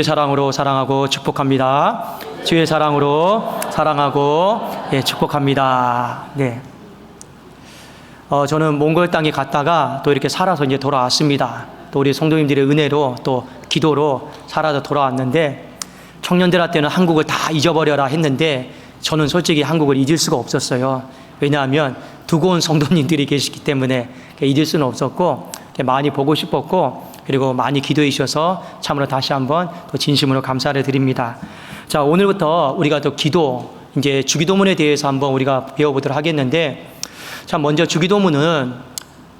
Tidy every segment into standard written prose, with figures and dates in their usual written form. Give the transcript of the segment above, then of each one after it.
사랑으로 사랑하고 축복합니다. 주의 사랑으로 사랑하고 축복합니다. 네. 저는 몽골 땅에 갔다가 또 이렇게 살아서 이제 돌아왔습니다. 또 우리 성도님들의 은혜로 또 기도로 살아서 돌아왔는데, 청년들한테는 한국을 다 잊어버려라 했는데 저는 솔직히 한국을 잊을 수가 없었어요. 왜냐하면 두고 온 성도님들이 계시기 때문에 잊을 수는 없었고, 많이 보고 싶었고, 그리고 많이 기도해 주셔서 참으로 다시 한번 또 진심으로 감사를 드립니다. 자, 오늘부터 우리가 또 기도, 이제 주기도문에 대해서 한번 우리가 배워보도록 하겠는데, 참 먼저 주기도문은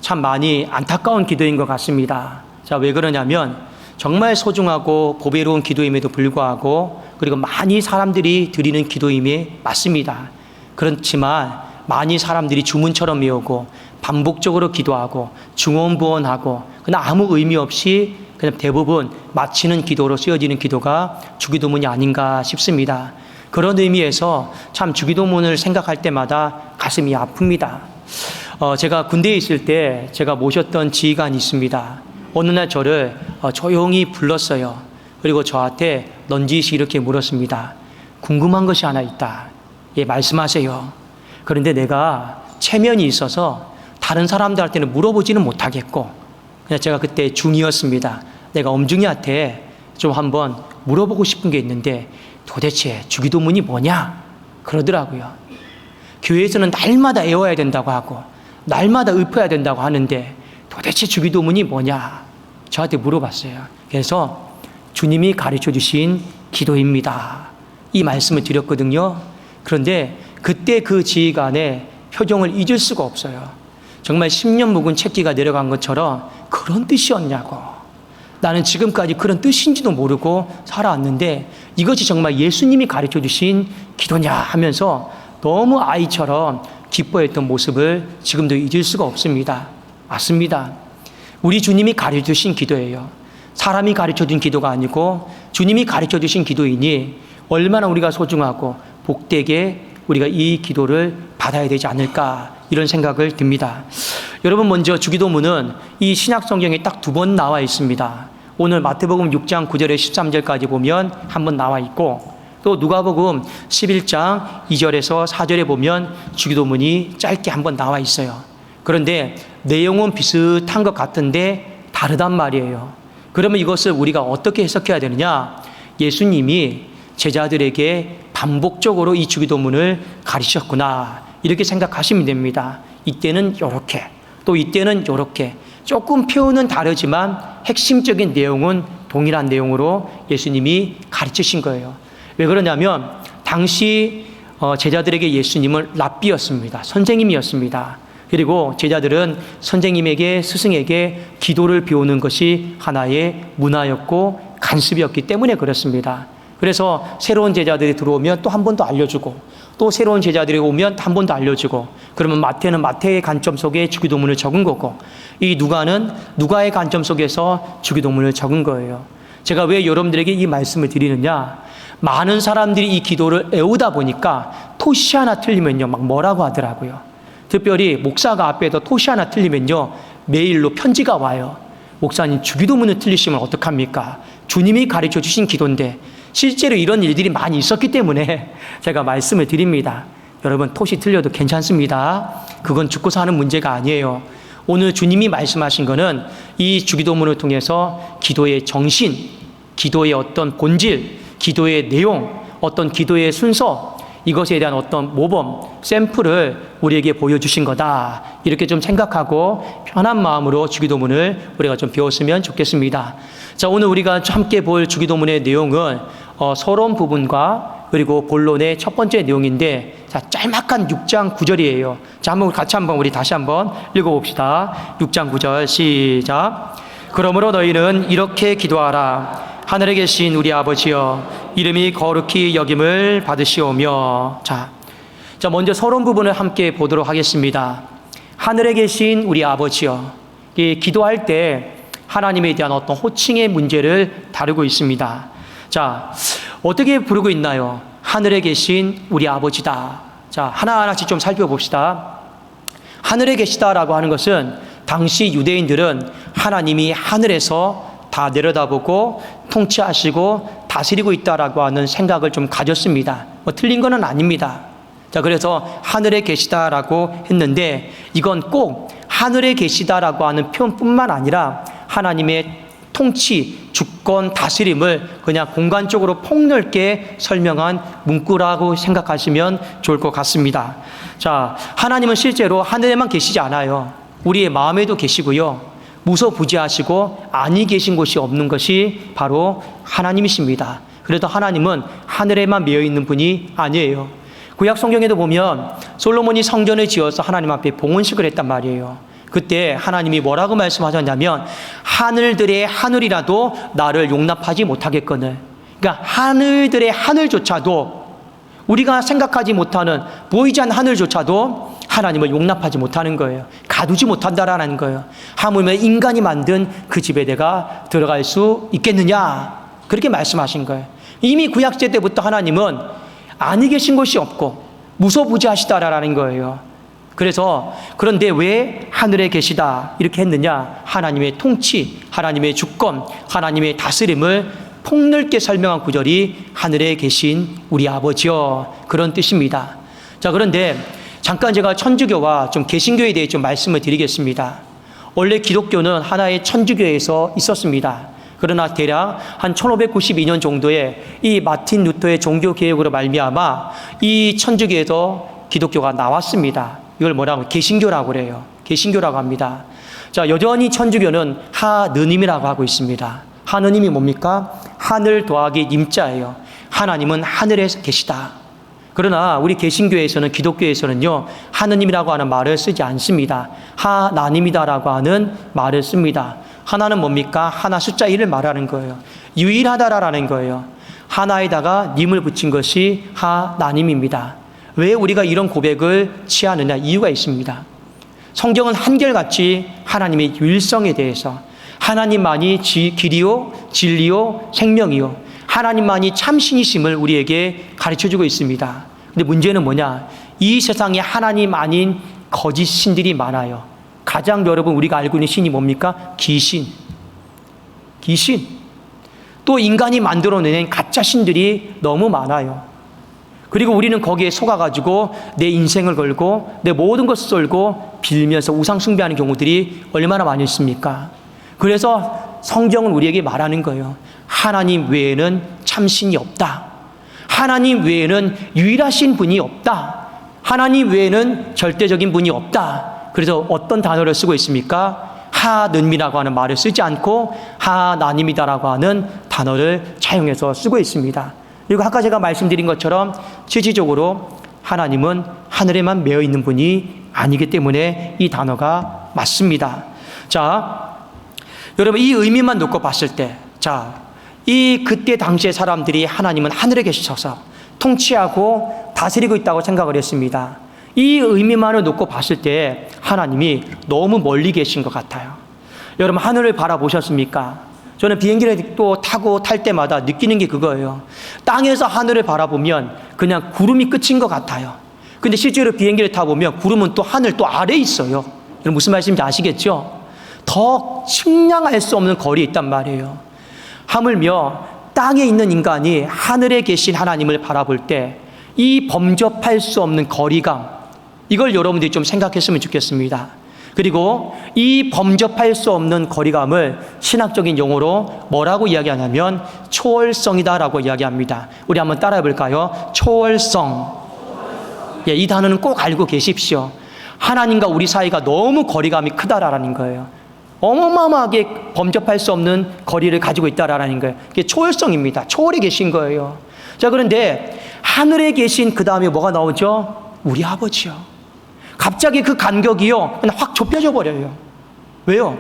참 많이 안타까운 기도인 것 같습니다. 자, 왜 그러냐면 정말 소중하고 보배로운 기도임에도 불구하고, 그리고 많이 사람들이 드리는 기도임이 맞습니다. 그렇지만 많이 사람들이 주문처럼 외우고 반복적으로 기도하고 중언부언하고 그냥 아무 의미 없이 그냥 대부분 마치는 기도로 쓰여지는 기도가 주기도문이 아닌가 싶습니다. 그런 의미에서 참 주기도문을 생각할 때마다 가슴이 아픕니다. 제가 군대에 있을 때 제가 모셨던 지휘관이 있습니다. 어느 날 저를 조용히 불렀어요. 그리고 저한테 넌지시 이렇게 물었습니다. 궁금한 것이 하나 있다. 예, 말씀하세요. 그런데 내가 체면이 있어서 다른 사람들한테는 물어보지는 못하겠고, 그냥 제가 그때 중이었습니다. 내가 엄중이한테 좀 한번 물어보고 싶은 게 있는데 도대체 주기도문이 뭐냐? 그러더라고요. 교회에서는 날마다 외워야 된다고 하고 날마다 읊어야 된다고 하는데 도대체 주기도문이 뭐냐? 저한테 물어봤어요. 그래서 주님이 가르쳐 주신 기도입니다. 이 말씀을 드렸거든요. 그런데 그때 그 지휘관의 표정을 잊을 수가 없어요. 정말 10년 묵은 채기가 내려간 것처럼 그런 뜻이었냐고. 나는 지금까지 그런 뜻인지도 모르고 살아왔는데 이것이 정말 예수님이 가르쳐 주신 기도냐 하면서 너무 아이처럼 기뻐했던 모습을 지금도 잊을 수가 없습니다. 맞습니다. 우리 주님이 가르쳐 주신 기도예요. 사람이 가르쳐 준 기도가 아니고 주님이 가르쳐 주신 기도이니 얼마나 우리가 소중하고 복되게 우리가 이 기도를 받아야 되지 않을까, 이런 생각을 듭니다. 여러분, 먼저 주기도문은 이 신약 성경에 딱 2번 나와 있습니다. 오늘 마태복음 6장 9절에 13절까지 보면 한번 나와 있고, 또 누가복음 11장 2절에서 4절에 보면 주기도문이 짧게 한번 나와 있어요. 그런데 내용은 비슷한 것 같은데 다르단 말이에요. 그러면 이것을 우리가 어떻게 해석해야 되느냐? 예수님이 제자들에게 반복적으로 이 주기도문을 가르치셨구나, 이렇게 생각하시면 됩니다. 이때는 이렇게, 또 이때는 이렇게, 조금 표현은 다르지만 핵심적인 내용은 동일한 내용으로 예수님이 가르치신 거예요. 왜 그러냐면 당시 제자들에게 예수님은 랍비였습니다. 선생님이었습니다. 그리고 제자들은 선생님에게, 스승에게 기도를 배우는 것이 하나의 문화였고 관습이었기 때문에 그렇습니다. 그래서 새로운 제자들이 들어오면 또 한 번 더 알려주고, 또 새로운 제자들이 오면 한 번 더 알려주고, 그러면 마태는 마태의 관점 속에 주기도문을 적은 거고, 이 누가는 누가의 관점 속에서 주기도문을 적은 거예요. 제가 왜 여러분들에게 이 말씀을 드리느냐? 많은 사람들이 이 기도를 외우다 보니까 토시 하나 틀리면요 막 뭐라고 하더라고요. 특별히 목사가 앞에서 토시 하나 틀리면요 메일로 편지가 와요. 목사님, 주기도문을 틀리시면 어떡합니까? 주님이 가르쳐 주신 기도인데. 실제로 이런 일들이 많이 있었기 때문에 제가 말씀을 드립니다. 여러분, 토시 틀려도 괜찮습니다. 그건 죽고 사는 문제가 아니에요. 오늘 주님이 말씀하신 거는 이 주기도문을 통해서 기도의 정신, 기도의 어떤 본질, 기도의 내용, 어떤 기도의 순서, 이것에 대한 어떤 모범, 샘플을 우리에게 보여주신 거다, 이렇게 좀 생각하고 편한 마음으로 주기도문을 우리가 좀 배웠으면 좋겠습니다. 자, 오늘 우리가 함께 볼 주기도문의 내용은 서론 부분과 그리고 본론의 첫 번째 내용인데, 자, 짤막한 6장 9절이에요. 자, 한번 같이 우리 다시 한번 읽어봅시다. 6장 9절 시작. 그러므로 너희는 이렇게 기도하라. 하늘에 계신 우리 아버지여, 이름이 거룩히 여김을 받으시오며. 자, 먼저 서론 부분을 함께 보도록 하겠습니다. 하늘에 계신 우리 아버지여, 기도할 때 하나님에 대한 어떤 호칭의 문제를 다루고 있습니다. 자, 어떻게 부르고 있나요? 하늘에 계신 우리 아버지다. 자, 하나하나씩 좀 살펴봅시다. 하늘에 계시다라고 하는 것은 당시 유대인들은 하나님이 하늘에서 다 내려다보고 통치하시고 다스리고 있다라고 하는 생각을 좀 가졌습니다. 뭐 틀린 거는 아닙니다. 자, 그래서 하늘에 계시다라고 했는데 이건 꼭 하늘에 계시다라고 하는 표현뿐만 아니라 하나님의 통치, 주권, 다스림을 그냥 공간적으로 폭넓게 설명한 문구라고 생각하시면 좋을 것 같습니다. 자, 하나님은 실제로 하늘에만 계시지 않아요. 우리의 마음에도 계시고요. 무소부지하시고 아니 계신 곳이 없는 것이 바로 하나님이십니다. 그래도 하나님은 하늘에만 매여 있는 분이 아니에요. 구약 성경에도 보면 솔로몬이 성전을 지어서 하나님 앞에 봉헌식을 했단 말이에요. 그때 하나님이 뭐라고 말씀하셨냐면 하늘들의 하늘이라도 나를 용납하지 못하겠거늘. 그러니까 하늘들의 하늘조차도 우리가 생각하지 못하는 보이지 않는 하늘조차도 하나님을 용납하지 못하는 거예요. 가두지 못한다라는 거예요. 하물며 인간이 만든 그 집에 내가 들어갈 수 있겠느냐, 그렇게 말씀하신 거예요. 이미 구약시대 때부터 하나님은 아니 계신 곳이 없고 무소부지하시다라는 거예요. 그래서 그런데 왜 하늘에 계시다 이렇게 했느냐? 하나님의 통치, 하나님의 주권, 하나님의 다스림을 폭넓게 설명한 구절이 하늘에 계신 우리 아버지여, 그런 뜻입니다. 자, 그런데 잠깐 제가 천주교와 좀 개신교에 대해 좀 말씀을 드리겠습니다. 원래 기독교는 하나의 천주교에서 있었습니다. 그러나 대략 한 1592년 정도에 이 마틴 루터의 종교 개혁으로 말미암아 이 천주교에서 기독교가 나왔습니다. 이걸 뭐라고? 개신교라고 그래요. 개신교라고 합니다. 자, 여전히 천주교는 하느님이라고 하고 있습니다. 하느님이 뭡니까? 하늘 더하기 님자예요. 하나님은 하늘에 계시다. 그러나 우리 개신교에서는, 기독교에서는요, 하느님이라고 하는 말을 쓰지 않습니다. 하나님이다라고 하는 말을 씁니다. 하나는 뭡니까? 하나 숫자 1을 말하는 거예요. 유일하다라는 거예요. 하나에다가 님을 붙인 것이 하나님입니다. 왜 우리가 이런 고백을 취하느냐? 이유가 있습니다. 성경은 한결같이 하나님의 유일성에 대해서, 하나님만이 길이요 진리요 생명이요, 하나님만이 참신이심을 우리에게 가르쳐주고 있습니다. 근데 문제는 뭐냐? 이 세상에 하나님 아닌 거짓 신들이 많아요. 가장 여러분 우리가 알고 있는 신이 뭡니까? 귀신. 또 인간이 만들어내는 가짜 신들이 너무 많아요. 그리고 우리는 거기에 속아가지고 내 인생을 걸고 내 모든 것을 쏠고 빌면서 우상 숭배하는 경우들이 얼마나 많이 있습니까? 그래서 성경은 우리에게 말하는 거예요. 하나님 외에는 참신이 없다. 하나님 외에는 유일하신 분이 없다. 하나님 외에는 절대적인 분이 없다. 그래서 어떤 단어를 쓰고 있습니까? 하느님이라고 하는 말을 쓰지 않고 하나님이다라고 하는 단어를 차용해서 쓰고 있습니다. 그리고 아까 제가 말씀드린 것처럼 실질적으로 하나님은 하늘에만 매여 있는 분이 아니기 때문에 이 단어가 맞습니다. 자, 여러분 이 의미만 놓고 봤을 때, 이 그때 당시의 사람들이 하나님은 하늘에 계셔서 통치하고 다스리고 있다고 생각을 했습니다. 이 의미만을 놓고 봤을 때 하나님이 너무 멀리 계신 것 같아요. 여러분 하늘을 바라보셨습니까? 저는 비행기를 또 타고 탈 때마다 느끼는 게 그거예요. 땅에서 하늘을 바라보면 그냥 구름이 끝인 것 같아요. 근데 실제로 비행기를 타보면 구름은 또 하늘 또 아래에 있어요. 여러분 무슨 말씀인지 아시겠죠? 더 측량할 수 없는 거리에 있단 말이에요. 하물며 땅에 있는 인간이 하늘에 계신 하나님을 바라볼 때 이 범접할 수 없는 거리감, 이걸 여러분들이 좀 생각했으면 좋겠습니다. 그리고 이 범접할 수 없는 거리감을 신학적인 용어로 뭐라고 이야기하냐면 초월성이다라고 이야기합니다. 우리 한번 따라해 볼까요? 초월성. 예, 이 단어는 꼭 알고 계십시오. 하나님과 우리 사이가 너무 거리감이 크다라는 거예요. 어마어마하게 범접할 수 없는 거리를 가지고 있다라는 거예요. 그게 초월성입니다. 초월에 계신 거예요. 자, 그런데 하늘에 계신 그 다음에 뭐가 나오죠? 우리 아버지요. 갑자기 그 간격이요, 그냥 확 좁혀져 버려요. 왜요?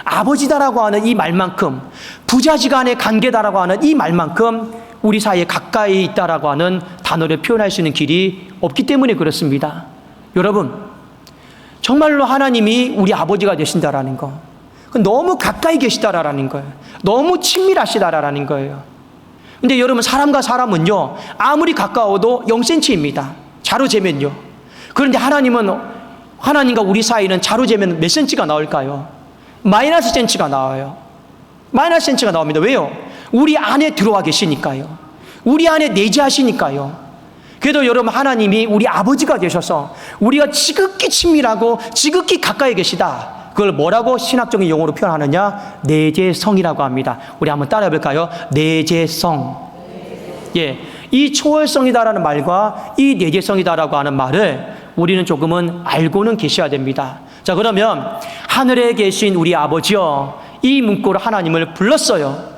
아버지다라고 하는 이 말만큼, 부자지간의 관계다라고 하는 이 말만큼 우리 사이에 가까이 있다라고 하는 단어를 표현할 수 있는 길이 없기 때문에 그렇습니다. 여러분, 정말로 하나님이 우리 아버지가 되신다라는 거, 너무 가까이 계시다라는 거예요. 너무 친밀하시다라는 거예요. 근데 여러분 사람과 사람은요, 아무리 가까워도 0cm입니다. 자로 재면요. 그런데 하나님과 우리 사이는 자로 재면 몇 cm가 나올까요? 마이너스 cm가 나와요. 마이너스 센치가 나옵니다. 왜요? 우리 안에 들어와 계시니까요. 우리 안에 내재하시니까요. 그래도 여러분, 하나님이 우리 아버지가 되셔서 우리가 지극히 친밀하고 지극히 가까이 계시다. 그걸 뭐라고 신학적인 용어로 표현하느냐? 내재성이라고 합니다. 우리 한번 따라해 볼까요? 내재성. 예, 이 초월성이다라는 말과 이 내재성이다라고 하는 말을 우리는 조금은 알고는 계셔야 됩니다. 자, 그러면 하늘에 계신 우리 아버지요, 이 문구로 하나님을 불렀어요.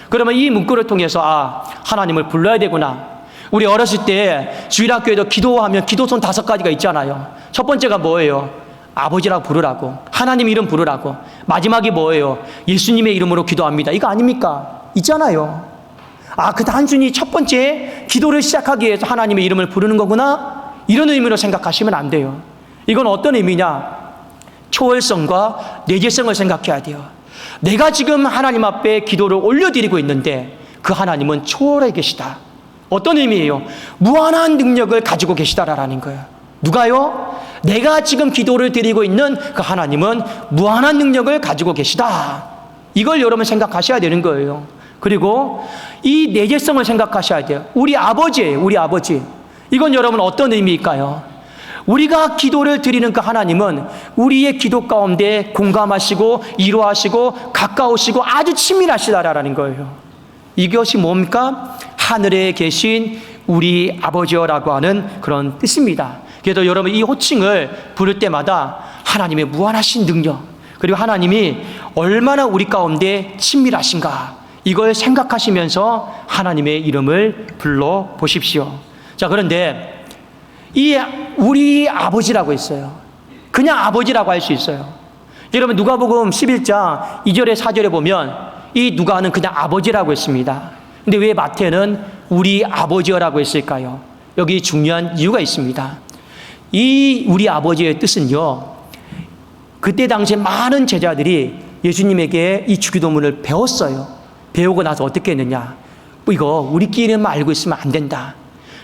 그러면 이 문구를 통해서 하나님을 불러야 되구나. 우리 어렸을 때 주일학교에도 기도하면 기도선 5가지가 있잖아요. 첫 번째가 뭐예요? 아버지라고 부르라고, 하나님 이름 부르라고. 마지막이 뭐예요? 예수님의 이름으로 기도합니다. 이거 아닙니까? 있잖아요. 그 단순히 첫 번째 기도를 시작하기 위해서 하나님의 이름을 부르는 거구나, 이런 의미로 생각하시면 안 돼요. 이건 어떤 의미냐? 초월성과 내재성을 생각해야 돼요. 내가 지금 하나님 앞에 기도를 올려드리고 있는데 그 하나님은 초월해 계시다. 어떤 의미예요? 무한한 능력을 가지고 계시다라는 거예요. 누가요? 내가 지금 기도를 드리고 있는 그 하나님은 무한한 능력을 가지고 계시다. 이걸 여러분 생각하셔야 되는 거예요. 그리고 이 내재성을 생각하셔야 돼요. 우리 아버지예요. 우리 아버지. 이건 여러분 어떤 의미일까요? 우리가 기도를 드리는 그 하나님은 우리의 기도 가운데 공감하시고 이루하시고 가까우시고 아주 친밀하시다라는 거예요. 이것이 뭡니까? 하늘에 계신 우리 아버지여라고 하는 그런 뜻입니다. 그래서 여러분, 이 호칭을 부를 때마다 하나님의 무한하신 능력, 그리고 하나님이 얼마나 우리 가운데 친밀하신가, 이걸 생각하시면서 하나님의 이름을 불러 보십시오. 자, 그런데 이 우리 아버지라고 했어요. 그냥 아버지라고 할 수 있어요. 여러분, 누가복음 11장 2절에 4절에 보면 이 누가는 그냥 아버지라고 했습니다. 근데 왜 마태는 우리 아버지여라고 했을까요? 여기 중요한 이유가 있습니다. 이 우리 아버지의 뜻은요, 그때 당시에 많은 제자들이 예수님에게 이 주기도문을 배웠어요. 배우고 나서 어떻게 했느냐? 이거 우리끼리만 알고 있으면 안 된다.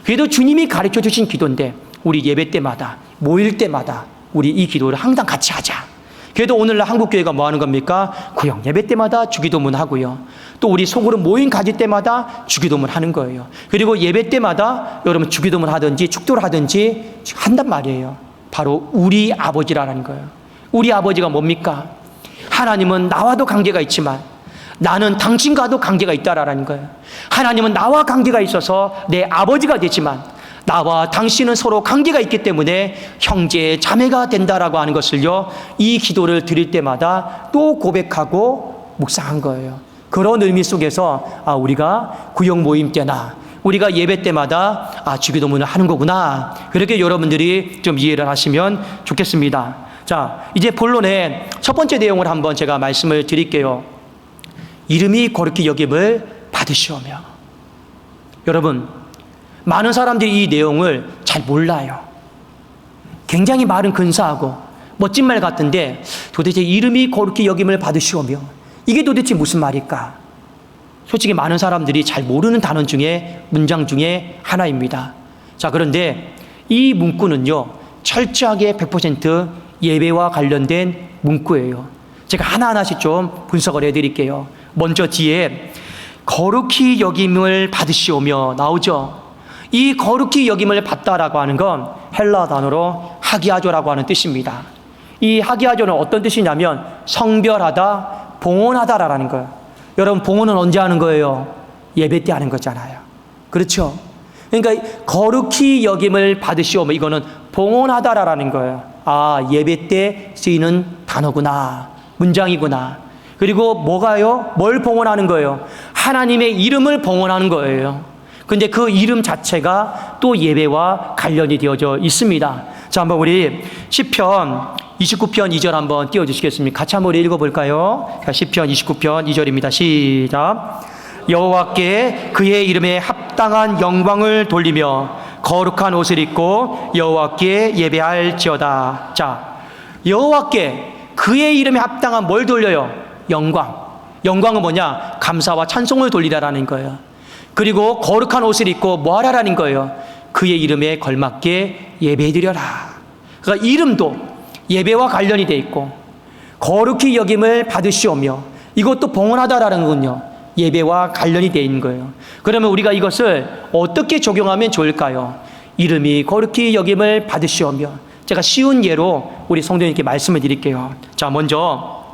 그래도 주님이 가르쳐 주신 기도인데 우리 예배 때마다, 모일 때마다 우리 이 기도를 항상 같이 하자. 그래도 오늘날 한국교회가 뭐 하는 겁니까? 구역 예배 때마다 주기도문 하고요. 또 우리 소그룹 모임 가질 때마다 주기도문 하는 거예요. 그리고 예배 때마다 여러분 주기도문 하든지 축도를 하든지 한단 말이에요. 바로 우리 아버지라는 거예요. 우리 아버지가 뭡니까? 하나님은 나와도 관계가 있지만 나는 당신과도 관계가 있다라는 거예요. 하나님은 나와 관계가 있어서 내 아버지가 되지만 나와 당신은 서로 관계가 있기 때문에 형제, 자매가 된다라고 하는 것을요, 이 기도를 드릴 때마다 또 고백하고 묵상한 거예요. 그런 의미 속에서 우리가 구역 모임 때나 우리가 예배 때마다 주기도문을 하는 거구나, 그렇게 여러분들이 좀 이해를 하시면 좋겠습니다. 자, 이제 본론의 첫 번째 내용을 한번 제가 말씀을 드릴게요. 이름이 거룩히 여김을 받으시오며. 여러분, 많은 사람들이 이 내용을 잘 몰라요. 굉장히 말은 근사하고 멋진 말 같은데 도대체 이름이 거룩히 여김을 받으시오며, 이게 도대체 무슨 말일까? 솔직히 많은 사람들이 잘 모르는 단어 중에, 문장 중에 하나입니다. 자, 그런데 이 문구는요, 철저하게 100% 예배와 관련된 문구예요. 제가 하나하나씩 좀 분석을 해드릴게요. 먼저 뒤에 거룩히 여김을 받으시오며 나오죠. 이 거룩히 여김을 받다라고 하는 건 헬라 단어로 하기아조라고 하는 뜻입니다. 이 하기아조는 어떤 뜻이냐면 성별하다, 봉헌하다라는 거예요. 여러분, 봉헌은 언제 하는 거예요? 예배 때 하는 거잖아요. 그렇죠? 그러니까 거룩히 여김을 받으시오며, 이거는 봉헌하다라는 거예요. 예배 때 쓰이는 단어구나, 문장이구나. 그리고 뭐가요? 뭘 봉헌하는 거예요? 하나님의 이름을 봉헌하는 거예요. 근데 그 이름 자체가 또 예배와 관련이 되어져 있습니다. 자, 한번 우리 시편 29편 2절 한번 띄워주시겠습니까? 같이 한번 읽어볼까요? 시편 29편 2절입니다. 시작. 여호와께 그의 이름에 합당한 영광을 돌리며 거룩한 옷을 입고 여호와께 예배할지어다. 자, 여호와께 그의 이름에 합당한 뭘 돌려요? 영광. 영광은 뭐냐? 감사와 찬송을 돌리라라는 거예요. 그리고 거룩한 옷을 입고 뭐 하라라는 거예요? 그의 이름에 걸맞게 예배드려라. 그러니까 이름도 예배와 관련이 돼 있고, 거룩히 여김을 받으시오며 이것도 봉헌하다라는 건요, 예배와 관련이 되어 있는 거예요. 그러면 우리가 이것을 어떻게 적용하면 좋을까요? 이름이 거룩히 여김을 받으시오며. 제가 쉬운 예로 우리 성도님께 말씀을 드릴게요. 자, 먼저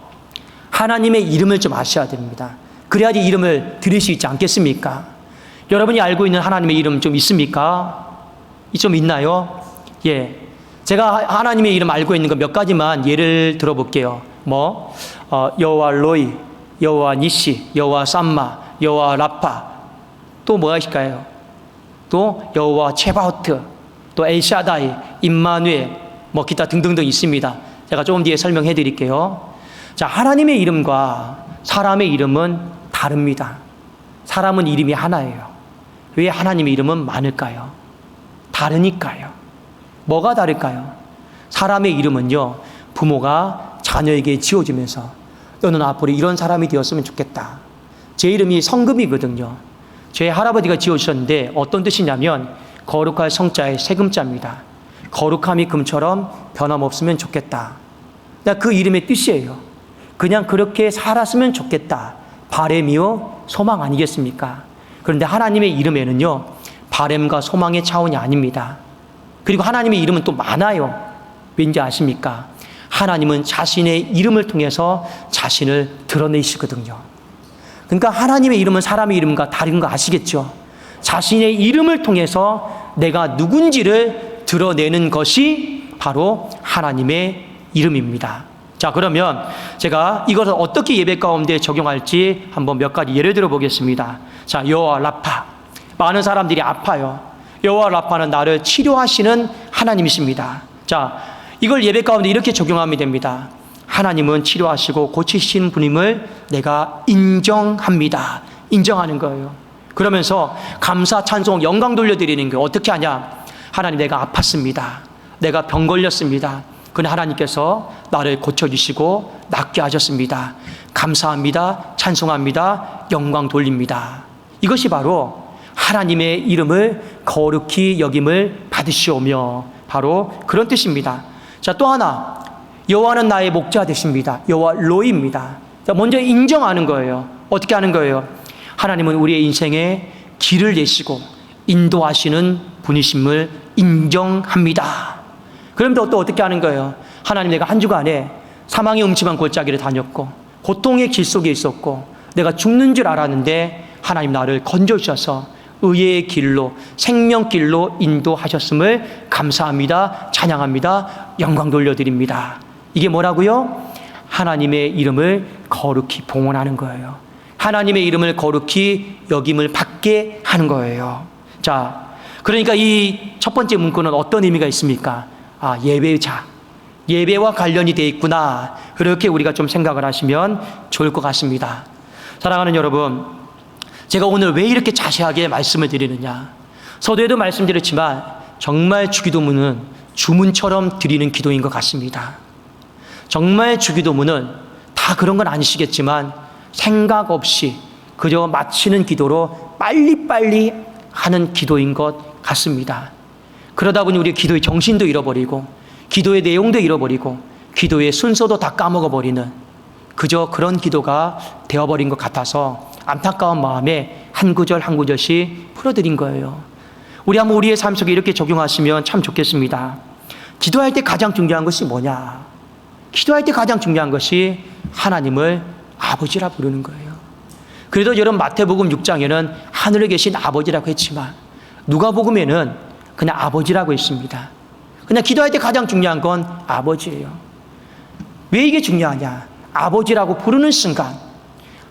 하나님의 이름을 좀 아셔야 됩니다. 그래야지 이름을 드릴 수 있지 않겠습니까? 여러분이 알고 있는 하나님의 이름 좀 있습니까? 좀 있나요? 예. 제가 하나님의 이름 알고 있는 거 몇 가지만 예를 들어볼게요. 여호와 로이, 여호와 니시, 여호와 삼마, 여호와 라파, 또 뭐가 있을까요? 또 여호와 체바오트, 또 엘샤다이, 임마누엘, 기타 등등등 있습니다. 제가 조금 뒤에 설명해 드릴게요. 자, 하나님의 이름과 사람의 이름은 다릅니다. 사람은 이름이 하나예요. 왜 하나님의 이름은 많을까요? 다르니까요. 뭐가 다를까요? 사람의 이름은요, 부모가 자녀에게 지어주면서 너는 앞으로 이런 사람이 되었으면 좋겠다. 제 이름이 성금이거든요. 제 할아버지가 지어주셨는데 어떤 뜻이냐면 거룩할 성자의 세금자입니다. 거룩함이 금처럼 변함없으면 좋겠다. 그 이름의 뜻이에요. 그냥 그렇게 살았으면 좋겠다. 바램이요, 소망 아니겠습니까? 그런데 하나님의 이름에는요, 바램과 소망의 차원이 아닙니다. 그리고 하나님의 이름은 또 많아요. 왠지 아십니까? 하나님은 자신의 이름을 통해서 자신을 드러내시거든요. 그러니까 하나님의 이름은 사람의 이름과 다른 거 아시겠죠? 자신의 이름을 통해서 내가 누군지를 드러내는 것이 바로 하나님의 이름입니다. 자, 그러면 제가 이것을 어떻게 예배 가운데 적용할지 한번 몇 가지 예를 들어 보겠습니다. 자, 여호와 라파. 많은 사람들이 아파요. 여호와 라파는 나를 치료하시는 하나님이십니다. 자, 이걸 예배 가운데 이렇게 적용하면 됩니다. 하나님은 치료하시고 고치신 분임을 내가 인정합니다. 인정하는 거예요. 그러면서 감사, 찬송, 영광 돌려드리는 거예요. 어떻게 하냐? 하나님, 내가 아팠습니다. 내가 병 걸렸습니다. 그런데 하나님께서 나를 고쳐주시고 낫게 하셨습니다. 감사합니다. 찬송합니다. 영광 돌립니다. 이것이 바로 하나님의 이름을 거룩히 여김을 받으시오며 바로 그런 뜻입니다. 자, 또 하나, 여호와는 나의 목자 되십니다. 여호와 로이입니다. 자, 먼저 인정하는 거예요. 어떻게 하는 거예요? 하나님은 우리의 인생에 길을 내시고 인도하시는 분이심을 인정합니다. 그럼 또 어떻게 하는 거예요? 하나님, 내가 한 주간에 사망의 음침한 골짜기를 다녔고 고통의 길 속에 있었고 내가 죽는 줄 알았는데 하나님 나를 건져주셔서 의의 길로, 생명길로 인도하셨음을 감사합니다. 찬양합니다. 영광 돌려드립니다. 이게 뭐라고요? 하나님의 이름을 거룩히 봉헌하는 거예요. 하나님의 이름을 거룩히 여김을 받게 하는 거예요. 자, 그러니까 이 첫 번째 문구는 어떤 의미가 있습니까? 예배자, 예배와 관련이 되어 있구나. 그렇게 우리가 좀 생각을 하시면 좋을 것 같습니다. 사랑하는 여러분, 제가 오늘 왜 이렇게 자세하게 말씀을 드리느냐? 서두에도 말씀드렸지만 정말 주기도문은 주문처럼 드리는 기도인 것 같습니다. 정말 주기도문은 다 그런 건 아니시겠지만 생각 없이 그저 마치는 기도로 빨리빨리 하는 기도인 것 같습니다. 그러다 보니 우리 기도의 정신도 잃어버리고 기도의 내용도 잃어버리고 기도의 순서도 다 까먹어버리는 그저 그런 기도가 되어버린 것 같아서 안타까운 마음에 한 구절 한 구절씩 풀어드린 거예요. 우리 한번 우리의 삶 속에 이렇게 적용하시면 참 좋겠습니다. 기도할 때 가장 중요한 것이 뭐냐? 기도할 때 가장 중요한 것이 하나님을 아버지라 부르는 거예요. 그래도 여러분 마태복음 6장에는 하늘에 계신 아버지라고 했지만 누가복음에는 그냥 아버지라고 했습니다. 그냥 기도할 때 가장 중요한 건 아버지예요. 왜 이게 중요하냐? 아버지라고 부르는 순간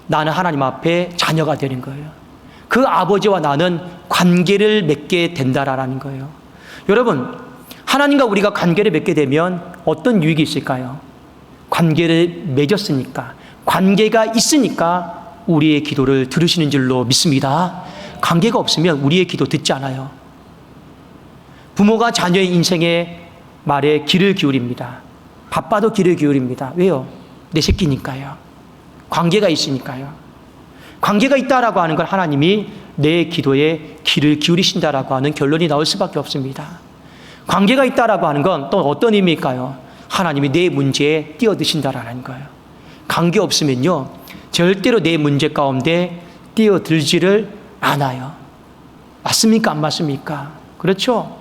나는 하나님 앞에 자녀가 되는 거예요. 그 아버지와 나는 관계를 맺게 된다라는 거예요. 여러분, 하나님과 우리가 관계를 맺게 되면 어떤 유익이 있을까요? 관계를 맺었으니까, 관계가 있으니까 우리의 기도를 들으시는 줄로 믿습니다. 관계가 없으면 우리의 기도 듣지 않아요. 부모가 자녀의 인생의 말에 귀를 기울입니다. 바빠도 귀를 기울입니다. 왜요? 내 새끼니까요. 관계가 있으니까요. 관계가 있다라고 하는 건 하나님이 내 기도에 귀를 기울이신다라고 하는 결론이 나올 수밖에 없습니다. 관계가 있다라고 하는 건 또 어떤 의미일까요? 하나님이 내 문제에 뛰어드신다라는 거예요. 관계 없으면요, 절대로 내 문제 가운데 뛰어들지를 않아요. 맞습니까? 안 맞습니까? 그렇죠?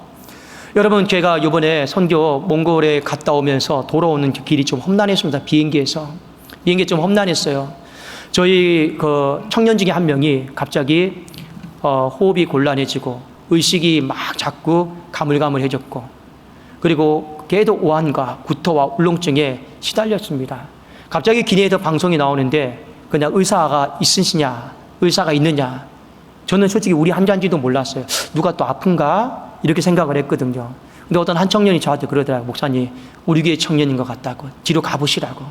여러분, 제가 이번에 선교 몽골에 갔다 오면서 돌아오는 길이 좀 험난했습니다. 비행기에서. 비행기 좀 험난했어요. 저희 그 청년 중에 한 명이 갑자기 호흡이 곤란해지고 의식이 막 자꾸 가물가물해졌고, 그리고 계속 오한과 구토와 울렁증에 시달렸습니다. 갑자기 기내에서 방송이 나오는데 그냥 의사가 있으시냐, 의사가 있느냐. 저는 솔직히 우리 환자인지도 몰랐어요. 누가 또 아픈가? 이렇게 생각을 했거든요. 근데 어떤 한 청년이 저한테 그러더라고요. 목사님, 우리 교회 청년인 것 같다고. 뒤로 가보시라고.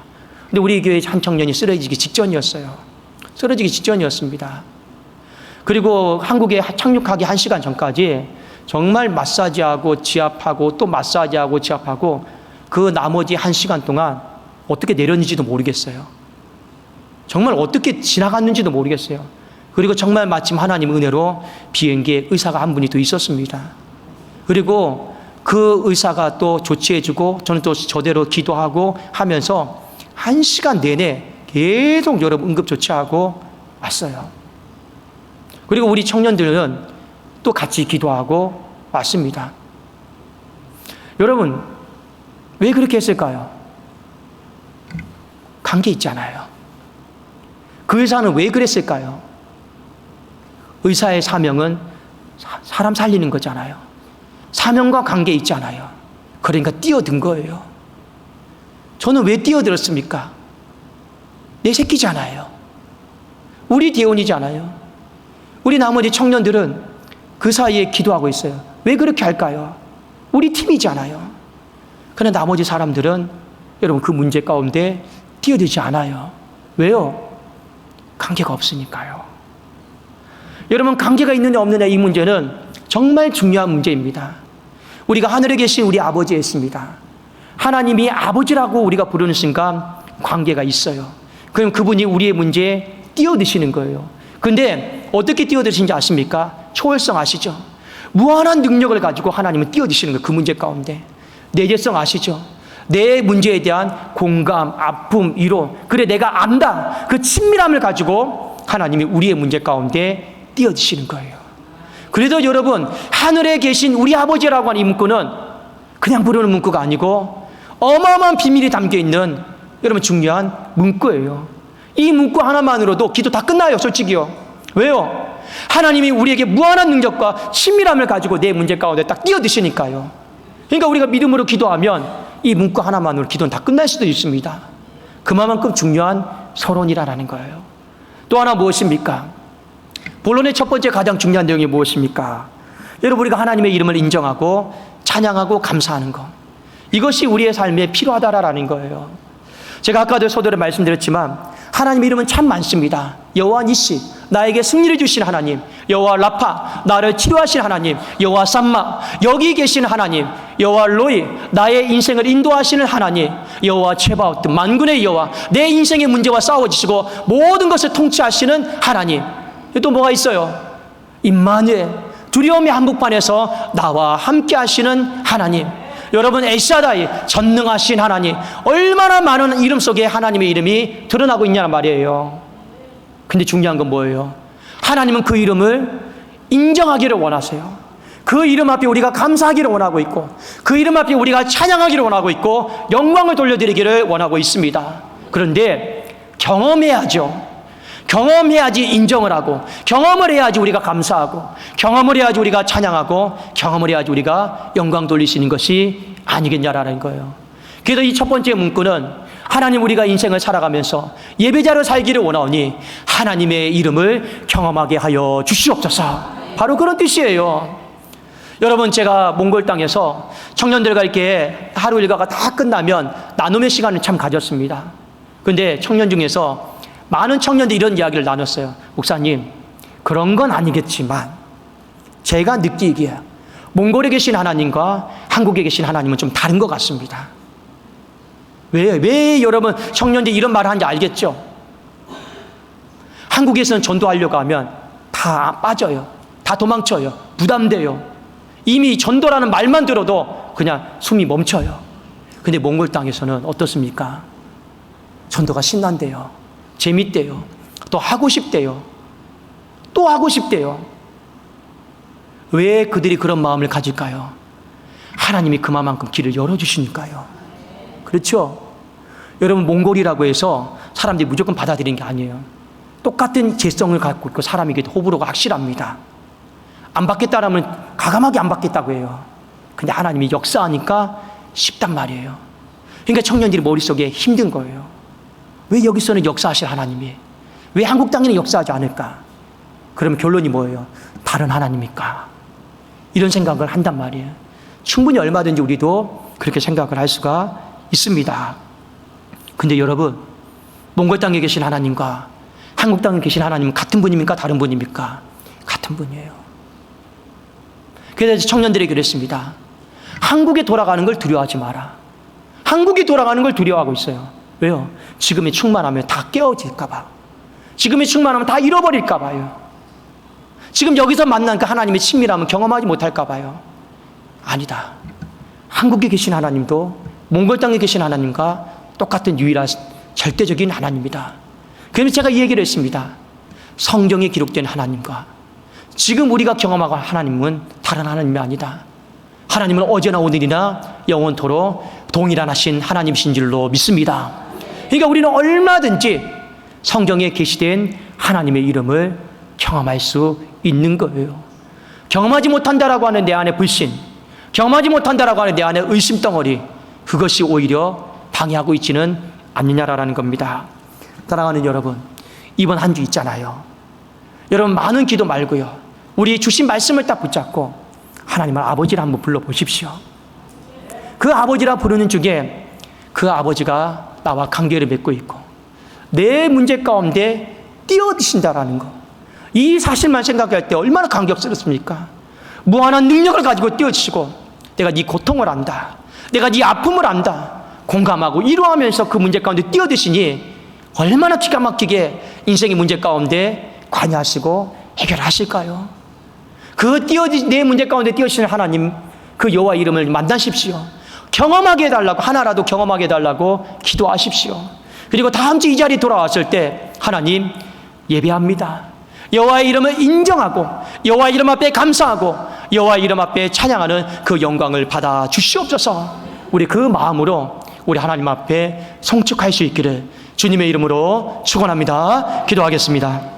근데 우리 교회 한 청년이 쓰러지기 직전이었어요. 쓰러지기 직전이었습니다. 그리고 한국에 착륙하기 1시간 전까지 정말 마사지하고 지압하고 또 마사지하고 지압하고 그 나머지 1시간 동안 어떻게 내렸는지도 모르겠어요. 정말 어떻게 지나갔는지도 모르겠어요. 그리고 정말 마침 하나님 은혜로 비행기에 의사가 한 분이 또 있었습니다. 그리고 그 의사가 또 조치해주고 저는 또 저대로 기도하고 하면서 1시간 내내 계속 여러분 응급조치하고 왔어요. 그리고 우리 청년들은 또 같이 기도하고 왔습니다. 여러분, 왜 그렇게 했을까요? 관계 있잖아요. 그 의사는 왜 그랬을까요? 의사의 사명은 사람 살리는 거잖아요. 사명과 관계 있잖아요. 그러니까 뛰어든 거예요. 저는 왜 뛰어들었습니까? 내 새끼잖아요. 우리 대원이잖아요. 우리 나머지 청년들은 그 사이에 기도하고 있어요. 왜 그렇게 할까요? 우리 팀이잖아요. 그러나 나머지 사람들은 여러분 그 문제 가운데 뛰어들지 않아요. 왜요? 관계가 없으니까요. 여러분, 관계가 있느냐 없느냐 이 문제는 정말 중요한 문제입니다. 우리가 하늘에 계신 우리 아버지에 있습니다. 하나님이 아버지라고 우리가 부르는 순간 관계가 있어요. 그럼 그분이 우리의 문제에 뛰어드시는 거예요. 근데 어떻게 뛰어드시는지 아십니까? 초월성 아시죠? 무한한 능력을 가지고 하나님은 뛰어드시는 거예요. 그 문제 가운데. 내재성 아시죠? 내 문제에 대한 공감, 아픔, 위로, 그래 내가 안다, 그 친밀함을 가지고 하나님이 우리의 문제 가운데 뛰어드시는 거예요. 그래도 여러분, 하늘에 계신 우리 아버지라고 하는 이 문구는 그냥 부르는 문구가 아니고 어마어마한 비밀이 담겨있는 여러분 중요한 문구예요. 이 문구 하나만으로도 기도 다 끝나요, 솔직히요. 왜요? 하나님이 우리에게 무한한 능력과 친밀함을 가지고 내 문제 가운데 딱 뛰어드시니까요. 그러니까 우리가 믿음으로 기도하면 이 문구 하나만으로 기도는 다 끝날 수도 있습니다. 그만큼 중요한 서론이라는 거예요. 또 하나 무엇입니까? 본론의 첫 번째 가장 중요한 내용이 무엇입니까? 여러분, 우리가 하나님의 이름을 인정하고 찬양하고 감사하는 것. 이것이 우리의 삶에 필요하다라는 거예요. 제가 아까도 서두에 말씀드렸지만 하나님의 이름은 참 많습니다. 여호와 니시, 나에게 승리를 주신 하나님. 여호와 라파, 나를 치료하신 하나님. 여호와 삼마, 여기 계신 하나님. 여호와 로이, 나의 인생을 인도하시는 하나님. 여호와 체바오트, 만군의 여호와, 내 인생의 문제와 싸워주시고 모든 것을 통치하시는 하나님. 또 뭐가 있어요? 임마누엘, 두려움의 한복판에서 나와 함께 하시는 하나님. 여러분, 엘샤다이, 전능하신 하나님. 얼마나 많은 이름 속에 하나님의 이름이 드러나고 있냐는 말이에요. 근데 중요한 건 뭐예요? 하나님은 그 이름을 인정하기를 원하세요. 그 이름 앞에 우리가 감사하기를 원하고 있고, 그 이름 앞에 우리가 찬양하기를 원하고 있고, 영광을 돌려드리기를 원하고 있습니다. 그런데 경험해야죠. 경험해야지 인정을 하고, 경험을 해야지 우리가 감사하고, 경험을 해야지 우리가 찬양하고, 경험을 해야지 우리가 영광 돌리시는 것이 아니겠냐라는 거예요. 그래서 이 첫 번째 문구는 하나님, 우리가 인생을 살아가면서 예배자로 살기를 원하오니 하나님의 이름을 경험하게 하여 주시옵소서. 바로 그런 뜻이에요. 여러분, 제가 몽골 땅에서 청년들과 이렇게 하루 일과가 다 끝나면 나눔의 시간을 참 가졌습니다. 그런데 청년 중에서 많은 청년들이 이런 이야기를 나눴어요. 목사님, 그런 건 아니겠지만 제가 느끼기에 몽골에 계신 하나님과 한국에 계신 하나님은 좀 다른 것 같습니다. 왜 여러분 청년들이 이런 말을 하는지 알겠죠? 한국에서는 전도하려고 하면 다 빠져요. 다 도망쳐요. 부담돼요. 이미 전도라는 말만 들어도 그냥 숨이 멈춰요. 근데 몽골 땅에서는 어떻습니까? 전도가 신난대요. 재밌대요. 또 하고 싶대요. 또 하고 싶대요. 왜 그들이 그런 마음을 가질까요? 하나님이 그만큼 길을 열어주시니까요. 그렇죠? 여러분, 몽골이라고 해서 사람들이 무조건 받아들이는 게 아니에요. 똑같은 재성을 갖고 있고 사람에게 호불호가 확실합니다. 안 받겠다라면 과감하게 안 받겠다고 해요. 근데 하나님이 역사하니까 쉽단 말이에요. 그러니까 청년들이 머릿속에 힘든 거예요. 왜 여기서는 역사하실 하나님이, 왜 한국 땅에는 역사하지 않을까? 그러면 결론이 뭐예요? 다른 하나님일까? 이런 생각을 한단 말이에요. 충분히 얼마든지 우리도 그렇게 생각을 할 수가 있습니다. 근데 여러분, 몽골 땅에 계신 하나님과 한국 땅에 계신 하나님은 같은 분입니까? 다른 분입니까? 같은 분이에요. 그래서 청년들에게 그랬습니다. 한국에 돌아가는 걸 두려워하지 마라. 한국에 돌아가는 걸 두려워하고 있어요. 왜요? 지금의 충만하면 다 깨어질까 봐. 지금의 충만하면 다 잃어버릴까 봐요. 지금 여기서 만난 그 하나님의 친밀함을 경험하지 못할까 봐요. 아니다. 한국에 계신 하나님도 몽골 땅에 계신 하나님과 똑같은 유일한 절대적인 하나님이다. 그래서 제가 이 얘기를 했습니다. 성경에 기록된 하나님과 지금 우리가 경험하고 하나님은 다른 하나님이 아니다. 하나님은 어제나 오늘이나 영원토록 동일하신 하나님이신 줄로 믿습니다. 그러니까 우리는 얼마든지 성경에 계시된 하나님의 이름을 경험할 수 있는 거예요. 경험하지 못한다라고 하는 내 안의 불신, 경험하지 못한다라고 하는 내 안의 의심덩어리, 그것이 오히려 방해하고 있지는 않느냐라는 겁니다. 사랑하는 여러분, 이번 한 주 있잖아요. 여러분, 많은 기도 말고요, 우리 주신 말씀을 딱 붙잡고 하나님을 아버지를 한번 불러보십시오. 그 아버지라 부르는 중에 그 아버지가 나와 관계를 맺고 있고 내 문제 가운데 뛰어드신다라는 거, 이 사실만 생각할 때 얼마나 감격스럽습니까? 무한한 능력을 가지고 뛰어드시고 내가 네 고통을 안다, 내가 네 아픔을 안다, 공감하고 위로하면서 그 문제 가운데 뛰어드시니 얼마나 기가 막히게 인생의 문제 가운데 관여하시고 해결하실까요? 내 문제 가운데 뛰어드시는 하나님, 그 여호와 이름을 만나십시오. 경험하게 해달라고, 하나라도 경험하게 해달라고 기도하십시오. 그리고 다음 주 이 자리에 돌아왔을 때 하나님 예배합니다. 여호와의 이름을 인정하고 여호와의 이름 앞에 감사하고 여호와의 이름 앞에 찬양하는 그 영광을 받아 주시옵소서. 우리 그 마음으로 우리 하나님 앞에 송축할 수 있기를 주님의 이름으로 축원합니다. 기도하겠습니다.